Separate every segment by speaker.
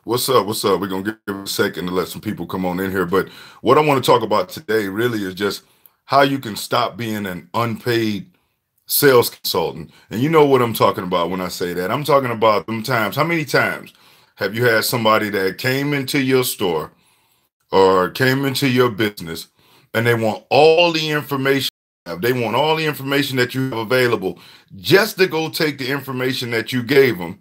Speaker 1: What's up? What's up? We're gonna give it a second to let some people come on in here. But what I want to talk about today really is just how you can stop being an unpaid sales consultant. And you know what I'm talking about when I say that. I'm talking about them times. How many times have you had somebody that came into your store or came into your business and they want all the information? They want all the information that you have available just to go take the information that you gave them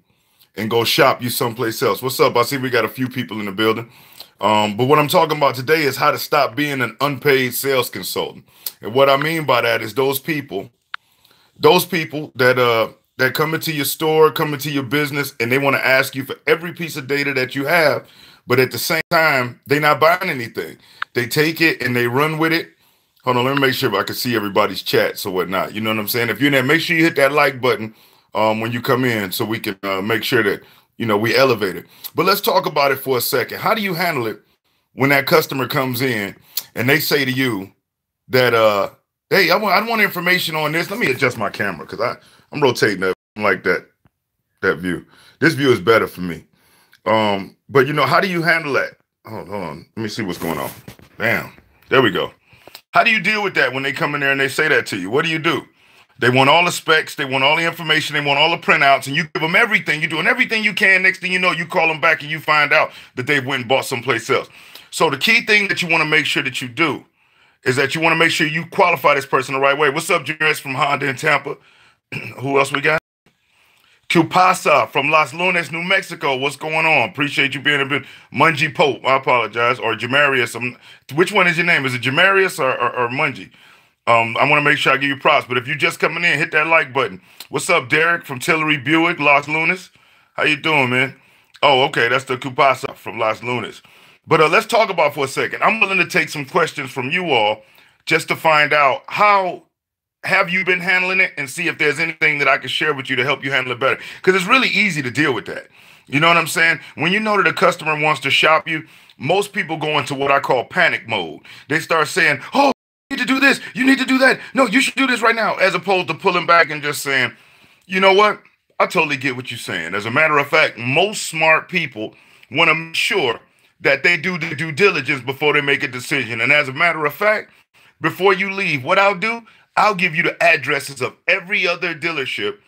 Speaker 1: and go shop you someplace else. What's up? I see we got a few people in the building. But what I'm talking about today is how to stop being an unpaid sales consultant. And what I mean by that is those people that come into your store, come into your business, and they want to ask you for every piece of data that you have, but at the same time, they're not buying anything. They take it and they run with it. Hold on, let me make sure I can see everybody's chats or whatnot. You know what I'm saying? If you're in there, make sure you hit that like button when you come in so we can make sure that, we elevate it. But let's talk about it for a second. How do you handle it when that customer comes in and they say to you that, hey, I want information on this. Let me adjust my camera because I'm rotating that like that view. This view is better for me. But how do you handle that? Hold on. Let me see what's going on. Bam. There we go. How do you deal with that when they come in there and they say that to you? What do you do? They want all the specs. They want all the information. They want all the printouts, and you give them everything. You're doing everything you can. Next thing you know, you call them back and you find out that they went and bought someplace else. So the key thing that you want to make sure that you do is that you want to make sure you qualify this person the right way. What's up, Jairus from Honda in Tampa? Who else we got? Cupasa from Los Lunas, New Mexico. What's going on? Appreciate you being a bit. Mungie Pope, I apologize. Or Jamarius. Which one is your name? Is it Jamarius or Mungie? I want to make sure I give you props. But if you're just coming in, hit that like button. What's up, Derek from Tillery Buick, Los Lunas? How you doing, man? Oh, okay. That's the Cupasa from Los Lunas. But let's talk about for a second. I'm willing to take some questions from you all just to find out how have you been handling it and see if there's anything that I can share with you to help you handle it better. Because it's really easy to deal with that. You know what I'm saying? When you know that a customer wants to shop you, most people go into what I call panic mode. They start saying, oh, you need to do this. You need to do that. No, you should do this right now. As opposed to pulling back and just saying, you know what? I totally get what you're saying. As a matter of fact, most smart people want to make sure that they do the due diligence before they make a decision. And as a matter of fact, before you leave, what I'll do, I'll give you the addresses of every other dealership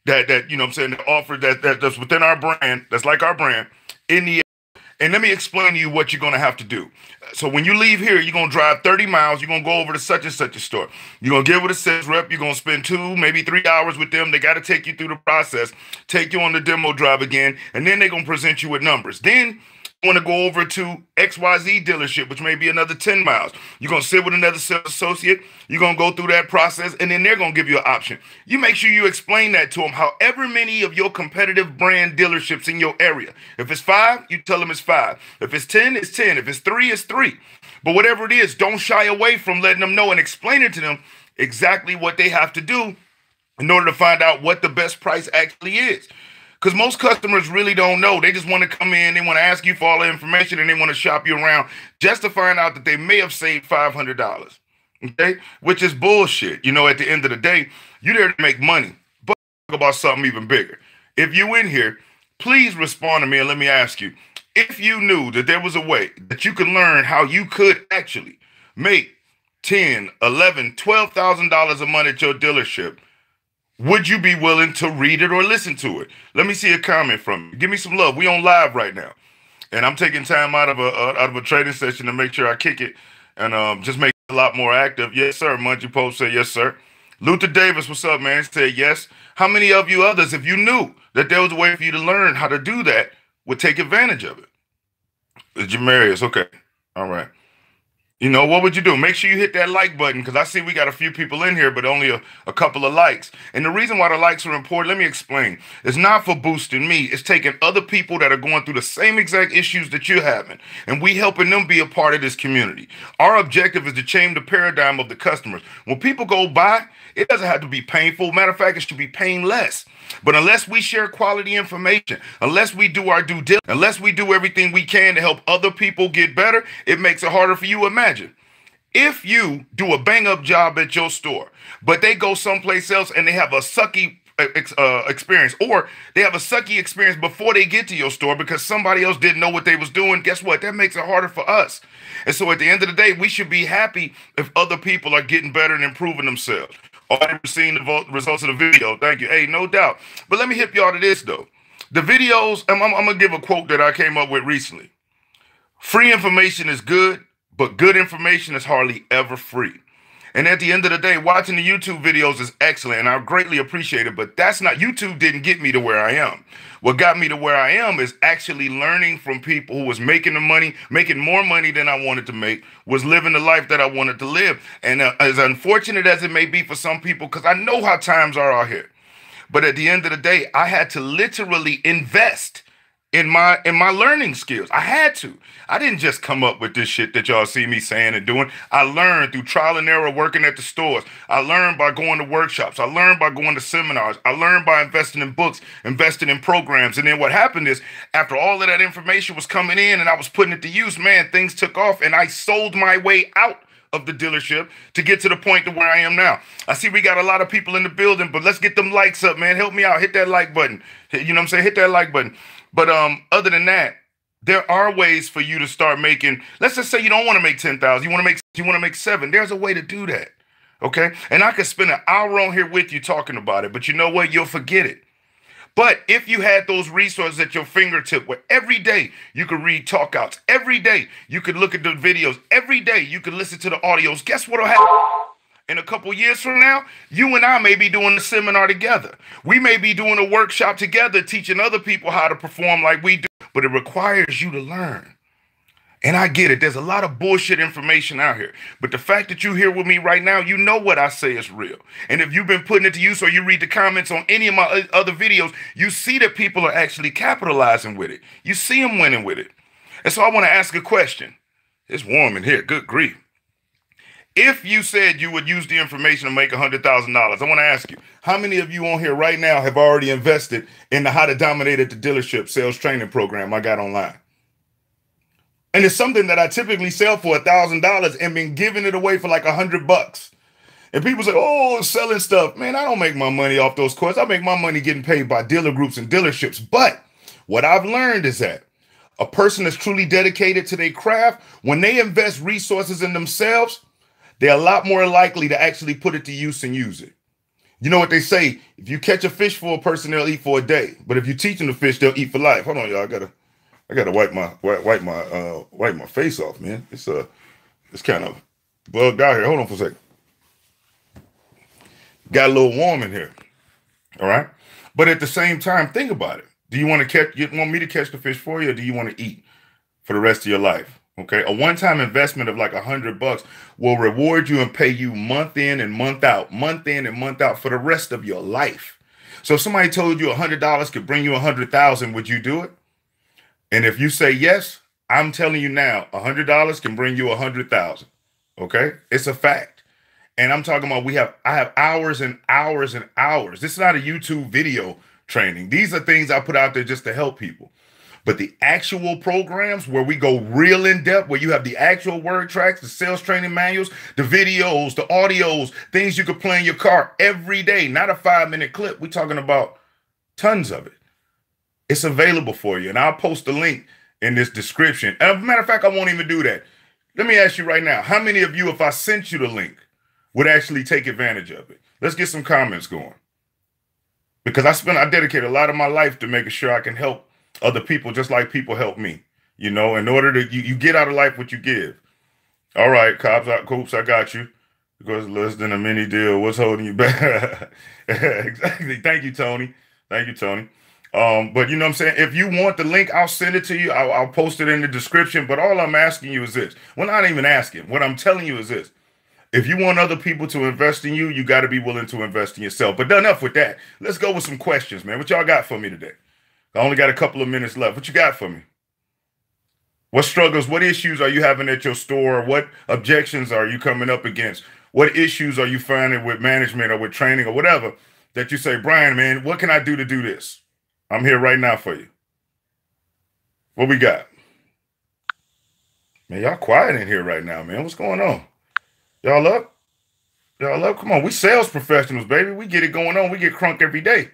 Speaker 1: that that offer that's within our brand, that's like our brand in the area. And let me explain to you what you're going to have to do. So when you leave here, you're going to drive 30 miles. You're going to go over to such and such a store. You're going to get with a sales rep. You're going to spend 2, maybe 3 hours with them. They got to take you through the process, take you on the demo drive again, and then they're going to present you with numbers. Then you want to go over to XYZ dealership, which may be another 10 miles. You're going to sit with another sales associate. You're going to go through that process, and then they're going to give you an option. You make sure you explain that to them, however many of your competitive brand dealerships in your area. If it's 5, you tell them it's 5. If it's 10, it's 10. If it's 3, it's 3. But whatever it is, don't shy away from letting them know and explaining to them exactly what they have to do in order to find out what the best price actually is. Because most customers really don't know. They just want to come in, they want to ask you for all the information, and they want to shop you around just to find out that they may have saved $500. Okay? Which is bullshit. At the end of the day, you're there to make money. But talk about something even bigger. If you in here, please respond to me and let me ask you, if you knew that there was a way that you could learn how you could actually make $10, $11, $12,000 a month at your dealership, would you be willing to read it or listen to it? Let me see a comment from you. Give me some love. We on live right now. And I'm taking time out of a trading session to make sure I kick it and just make it a lot more active. Yes, sir. Mungie Pope said yes, sir. Luther Davis, what's up, man? He said yes. How many of you others, if you knew that there was a way for you to learn how to do that, would take advantage of it? It's Jamarius. Okay. All right. What would you do? Make sure you hit that like button because I see we got a few people in here, but only a couple of likes. And the reason why the likes are important, let me explain. It's not for boosting me. It's taking other people that are going through the same exact issues that you're having, and we helping them be a part of this community. Our objective is to change the paradigm of the customers. When people go by, it doesn't have to be painful. Matter of fact, it should be painless. But unless we share quality information, unless we do our due diligence, unless we do everything we can to help other people get better, it makes it harder for you. Imagine if you do a bang up job at your store, but they go someplace else and they have a sucky experience, or they have a sucky experience before they get to your store because somebody else didn't know what they was doing. Guess what? That makes it harder for us. And so at the end of the day, we should be happy if other people are getting better and improving themselves. Already seeing the results of the video. Thank you. Hey, no doubt. But let me hip y'all to this though. The videos, I'm gonna give a quote that I came up with recently. Free information is good, but good information is hardly ever free. And at the end of the day, watching the YouTube videos is excellent, and I greatly appreciate it, but that's not, YouTube didn't get me to where I am. What got me to where I am is actually learning from people who was making the money, making more money than I wanted to make, was living the life that I wanted to live. And as unfortunate as it may be for some people, because I know how times are out here, but at the end of the day, I had to literally invest in my learning skills. I had to. I didn't just come up with this shit that y'all see me saying and doing. I learned through trial and error working at the stores. I learned by going to workshops. I learned by going to seminars. I learned by investing in books, investing in programs. And then what happened is after all of that information was coming in and I was putting it to use, man, things took off and I sold my way out of the dealership to get to the point to where I am now. I see we got a lot of people in the building, but let's get them likes up, man. Help me out. Hit that like button. You know what I'm saying? Hit that like button. But other than that, there are ways for you to start making. Let's just say you don't want to make 10,000. You want to make 7. There's a way to do that. Okay? And I could spend an hour on here with you talking about it, but you know what? You'll forget it. But if you had those resources at your fingertip where every day you could read talk outs, every day you could look at the videos, every day you could listen to the audios, guess what'll happen? In a couple years from now, you and I may be doing a seminar together. We may be doing a workshop together, teaching other people how to perform like we do, but it requires you to learn. And I get it. There's a lot of bullshit information out here. But the fact that you're here with me right now, you know what I say is real. And if you've been putting it to use or you read the comments on any of my other videos, you see that people are actually capitalizing with it. You see them winning with it. And so I want to ask a question. It's warm in here. Good grief. If you said you would use the information to make $100,000, I want to ask you, how many of you on here right now have already invested in the How to Dominate at the Dealership sales training program I got online? And it's something that I typically sell for $1,000 and been giving it away for like $100. And people say, oh, selling stuff. Man, I don't make my money off those courses. I make my money getting paid by dealer groups and dealerships. But what I've learned is that a person that's truly dedicated to their craft, when they invest resources in themselves, they're a lot more likely to actually put it to use and use it. You know what they say? If you catch a fish for a person, they'll eat for a day. But if you teach them to fish, they'll eat for life. Hold on, y'all. I gotta wipe my face off, man. It's kind of bugged out here. Hold on for a second. Got a little warm in here. All right. But at the same time, think about it. Do you want me to catch the fish for you, or do you want to eat for the rest of your life? Okay, a one-time investment of like $100 will reward you and pay you month in and month out for the rest of your life. So if somebody told you $100 could bring you 100,000, would you do it? And if you say yes, I'm telling you now, $100 can bring you 100,000. Okay, it's a fact. And I'm talking about I have hours and hours and hours. This is not a YouTube video training. These are things I put out there just to help people. But the actual programs where we go real in depth, where you have the actual word tracks, the sales training manuals, the videos, the audios, things you could play in your car every day, not a 5-minute clip. We're talking about tons of it. It's available for you. And I'll post the link in this description. As a matter of fact, I won't even do that. Let me ask you right now, how many of you, if I sent you the link, would actually take advantage of it? Let's get some comments going. Because I dedicate a lot of my life to making sure I can help other people just like people help me. You know, in order to, you get out of life what you give. All right, Coops, I got you. Because less than a mini deal, what's holding you back? Exactly. Thank you, Tony. Thank you, Tony. But you know what I'm saying? If you want the link, I'll send it to you. I'll post it in the description. But all I'm asking you is this. Well, not even asking. What I'm telling you is this. If you want other people to invest in you, you got to be willing to invest in yourself. But enough with that. Let's go with some questions, man. What y'all got for me today? I only got a couple of minutes left. What you got for me? What struggles, what issues are you having at your store? What objections are you coming up against? What issues are you finding with management or with training or whatever that you say, Brian, man, what can I do to do this? I'm here right now for you. What we got? Man, y'all quiet in here right now, man. What's going on? Y'all up? Y'all love, come on, we sales professionals, baby. We get it going on. We get crunk every day.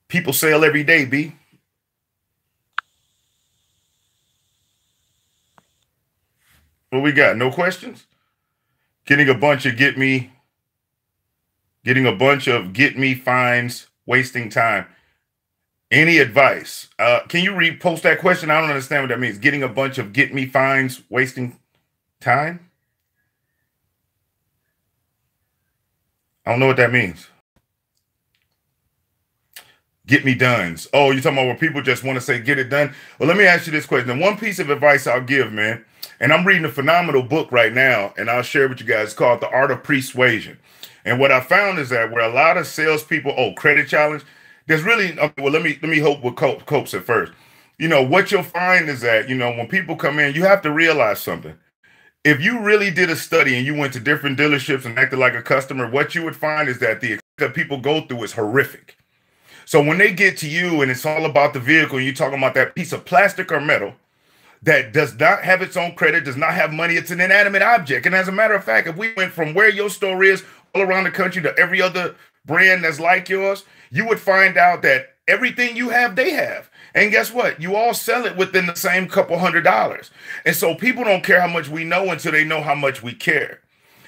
Speaker 1: People sell every day, B. What we got? No questions? Getting a bunch of get me fines, wasting time. Any advice? Can you repost that question? I don't understand what that means. Getting a bunch of get me fines, wasting time? I don't know what that means. Get me dones. Oh, you're talking about where people just want to say get it done? Well, let me ask you this question. And one piece of advice I'll give, man, and I'm reading a phenomenal book right now, and I'll share with you guys, called The Art of Persuasion. And what I found is that where a lot of salespeople, credit challenge, there's really, well, let me hope with Copes at first. You know, what you'll find is that, you know, when people come in, you have to realize something. If you really did a study and you went to different dealerships and acted like a customer, what you would find is that the that people go through is horrific. So when they get to you and it's all about the vehicle, and you're talking about that piece of plastic or metal that does not have its own credit, does not have money, it's an inanimate object. And as a matter of fact, if we went from where your store is all around the country to every other brand that's like yours, you would find out that everything you have, they have. And guess what? You all sell it within the same couple $100s. And so people don't care how much we know until they know how much we care.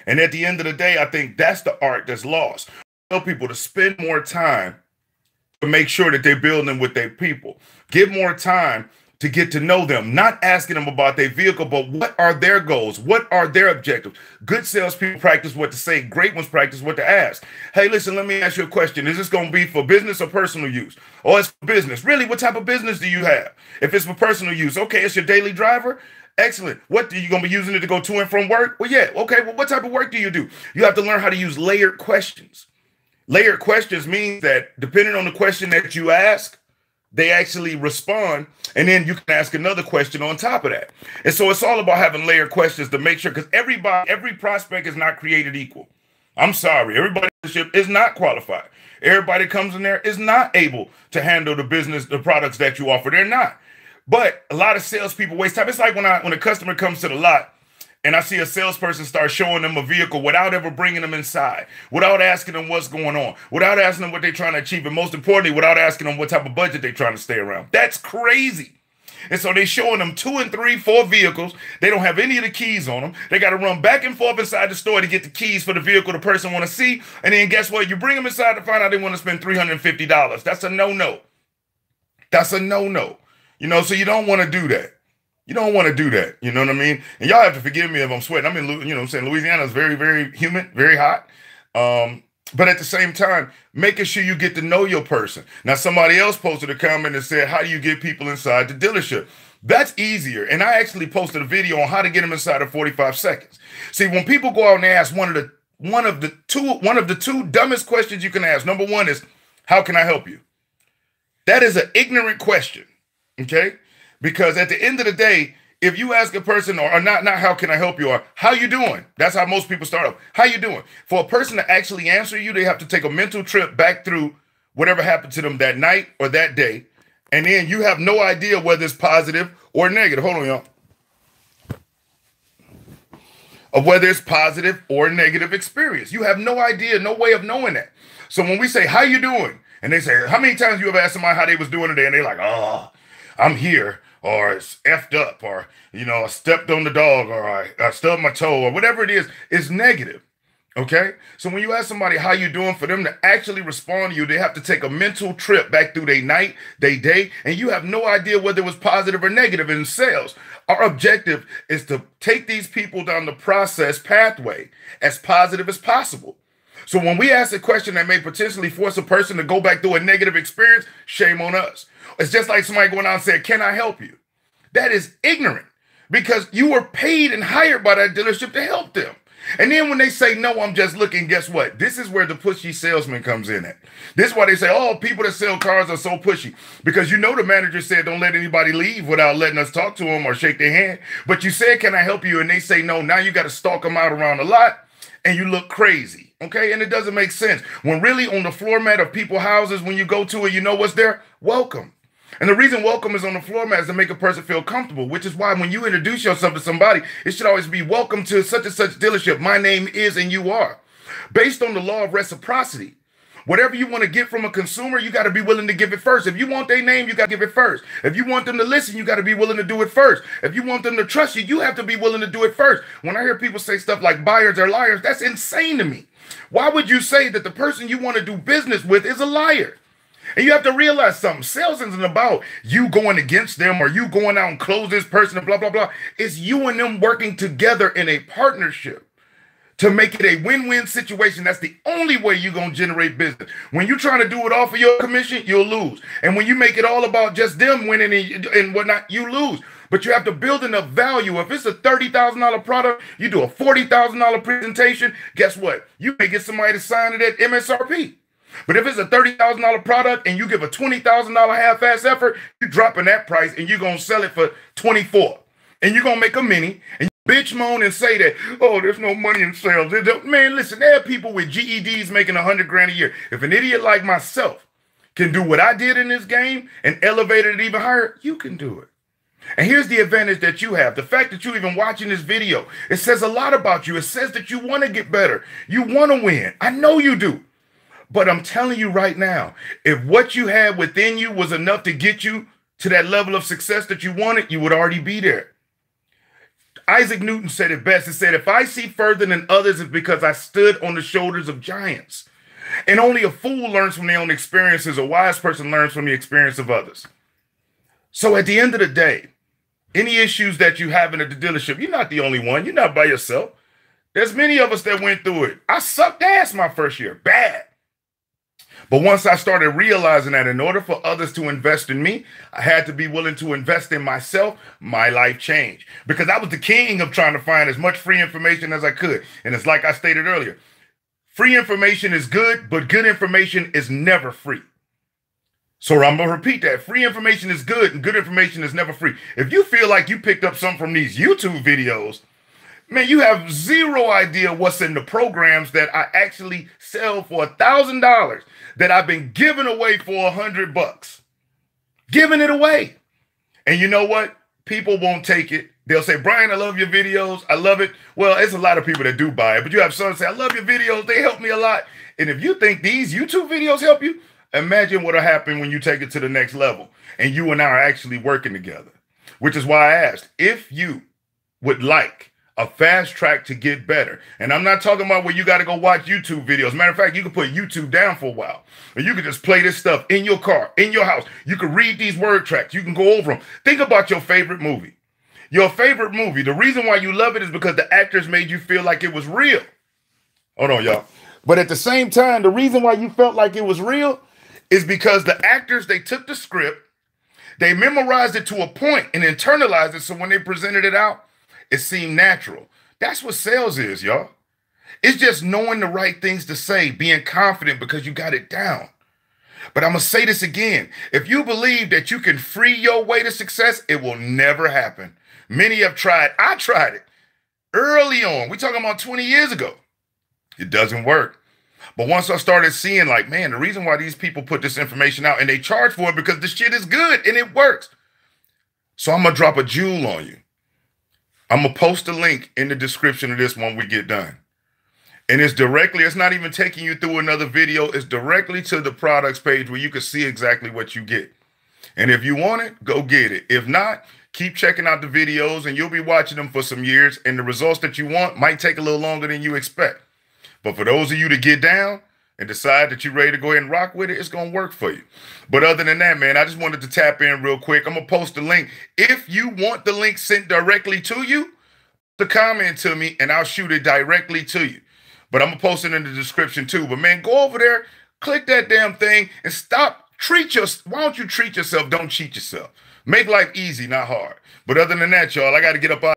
Speaker 1: And at the end of the day, I think that's the art that's lost. I tell people to spend more time to make sure that they're building with their people. Give more time to get to know them, not asking them about their vehicle, but what are their goals? What are their objectives? Good salespeople practice what to say. Great ones practice what to ask. Hey, listen, let me ask you a question. Is this going to be for business or personal use? Oh, it's for business. Really? What type of business do you have? If it's for personal use, okay, it's your daily driver. Excellent. What are you going to be using it to go to and from work? Well, yeah. Okay. Well, what type of work do you do? You have to learn how to use layered questions. Layered questions means that depending on the question that you ask, they actually respond, and then you can ask another question on top of that. And so it's all about having layered questions to make sure, because every prospect is not created equal. I'm sorry, everybody is not qualified. Everybody comes in there is not able to handle the business, the products that you offer. They're not. But a lot of salespeople waste time. It's like when a customer comes to the lot, and I see a salesperson start showing them a vehicle without ever bringing them inside, without asking them what's going on, without asking them what they're trying to achieve, and most importantly, without asking them what type of budget they're trying to stay around. That's crazy. And so they're showing them 2 and 3, 4 vehicles. They don't have any of the keys on them. They got to run back and forth inside the store to get the keys for the vehicle the person want to see. And then guess what? You bring them inside to find out they want to spend $350. That's a no-no. That's a no-no. You know, so you don't want to do that. You don't want to do that. You know what I mean? And y'all have to forgive me if I'm sweating. I'm in, you know what I'm saying? Louisiana is very, very humid, very hot. But at the same time, making sure you get to know your person. Now, somebody else posted a comment and said, how do you get people inside the dealership? That's easier. And I actually posted a video on how to get them inside in 45 seconds. See, when people go out and ask one of the two dumbest questions you can ask, number one is, how can I help you? That is an ignorant question. Okay? Because at the end of the day, if you ask a person, or not how can I help you, or how you doing? That's how most people start off. How you doing? For a person to actually answer you, they have to take a mental trip back through whatever happened to them that night or that day. And then you have no idea whether it's positive or negative. Hold on, y'all. Of whether it's positive or negative experience. You have no idea, no way of knowing that. So when we say, how you doing? And they say, how many times you ever asked somebody how they was doing today? And they're like, oh, I'm here. Or it's effed up, or, you know, I stepped on the dog, or I stubbed my toe, or whatever it is negative, okay? So when you ask somebody how you doing, for them to actually respond to you, they have to take a mental trip back through their night, their day, and you have no idea whether it was positive or negative. In sales, our objective is to take these people down the process pathway as positive as possible. So when we ask a question that may potentially force a person to go back through a negative experience, shame on us. It's just like somebody going out and saying, can I help you? That is ignorant, because you were paid and hired by that dealership to help them. And then when they say, no, I'm just looking, guess what? This is where the pushy salesman comes in at. This is why they say, oh, people that sell cars are so pushy. Because you know the manager said, don't let anybody leave without letting us talk to them or shake their hand. But you said, can I help you? And they say, no, now you got to stalk them out around the lot and you look crazy. Okay, and it doesn't make sense. When really on the floor mat of people's houses, when you go to it, you know what's there? Welcome. And the reason welcome is on the floor mat is to make a person feel comfortable, which is why when you introduce yourself to somebody, it should always be welcome to such and such dealership. My name is and you are. Based on the law of reciprocity, whatever you want to get from a consumer, you got to be willing to give it first. If you want their name, you got to give it first. If you want them to listen, you got to be willing to do it first. If you want them to trust you, you have to be willing to do it first. When I hear people say stuff like buyers are liars, that's insane to me. Why would you say that the person you want to do business with is a liar? And you have to realize something. Sales isn't about you going against them or you going out and close this person and blah, blah, blah. It's you and them working together in a partnership to make it a win-win situation. That's the only way you're going to generate business. When you're trying to do it off of your commission, you'll lose. And when you make it all about just them winning and whatnot, you lose. But you have to build enough value. If it's a $30,000 product, you do a $40,000 presentation, guess what? You may get somebody to sign it at MSRP. But if it's a $30,000 product and you give a $20,000 half-ass effort, you're dropping that price and you're going to sell it for $24,000. And you're going to make a mini and you bitch moan and say that, oh, there's no money in sales. Man, listen, there are people with GEDs making $100,000 a year. If an idiot like myself can do what I did in this game and elevated it even higher, you can do it. And here's the advantage that you have. The fact that you're even watching this video, it says a lot about you. It says that you want to get better. You want to win. I know you do. But I'm telling you right now, if what you had within you was enough to get you to that level of success that you wanted, you would already be there. Isaac Newton said it best. He said, if I see further than others, it's because I stood on the shoulders of giants. And only a fool learns from their own experiences. A wise person learns from the experience of others. So at the end of the day, any issues that you have in the dealership, you're not the only one. You're not by yourself. There's many of us that went through it. I sucked ass my first year, bad. But once I started realizing that in order for others to invest in me, I had to be willing to invest in myself, my life changed. Because I was the king of trying to find as much free information as I could. And it's like I stated earlier, free information is good, but good information is never free. So I'm going to repeat that. Free information is good and good information is never free. If you feel like you picked up something from these YouTube videos, man, you have zero idea what's in the programs that I actually sell for $1,000 that I've been giving away for $100. Giving it away. And you know what? People won't take it. They'll say, Brian, I love your videos. I love it. Well, it's a lot of people that do buy it, but you have some say, I love your videos. They help me a lot. And if you think these YouTube videos help you, imagine what'll happen when you take it to the next level and you and I are actually working together, which is why I asked if you would like a fast track to get better. And I'm not talking about where you got to go watch YouTube videos. Matter of fact, you can put YouTube down for a while. Or you can just play this stuff in your car, in your house. You can read these word tracks. You can go over them. Think about your favorite movie. Your favorite movie. The reason why you love it is because the actors made you feel like it was real. Hold on, y'all. But at the same time, the reason why you felt like it was real is because the actors, they took the script, they memorized it to a point and internalized it. So when they presented it out, it seemed natural. That's what sales is, y'all. It's just knowing the right things to say, being confident because you got it down. But I'm going to say this again. If you believe that you can free your way to success, it will never happen. Many have tried. I tried it early on. We're talking about 20 years ago. It doesn't work. But once I started seeing like, man, the reason why these people put this information out and they charge for it because the shit is good and it works. So I'm going to drop a jewel on you. I'm going to post a link in the description of this when we get done. And it's not even taking you through another video. It's directly to the products page where you can see exactly what you get. And if you want it, go get it. If not, keep checking out the videos and you'll be watching them for some years. And the results that you want might take a little longer than you expect. But for those of you to get down and decide that you're ready to go ahead and rock with it, it's going to work for you. But other than that, man, I just wanted to tap in real quick. I'm going to post the link. If you want the link sent directly to you, the comment to me and I'll shoot it directly to you. But I'm going to post it in the description too. But man, go over there, click that damn thing and stop. Why don't you treat yourself? Don't cheat yourself. Make life easy, not hard. But other than that, y'all, I got to get up out.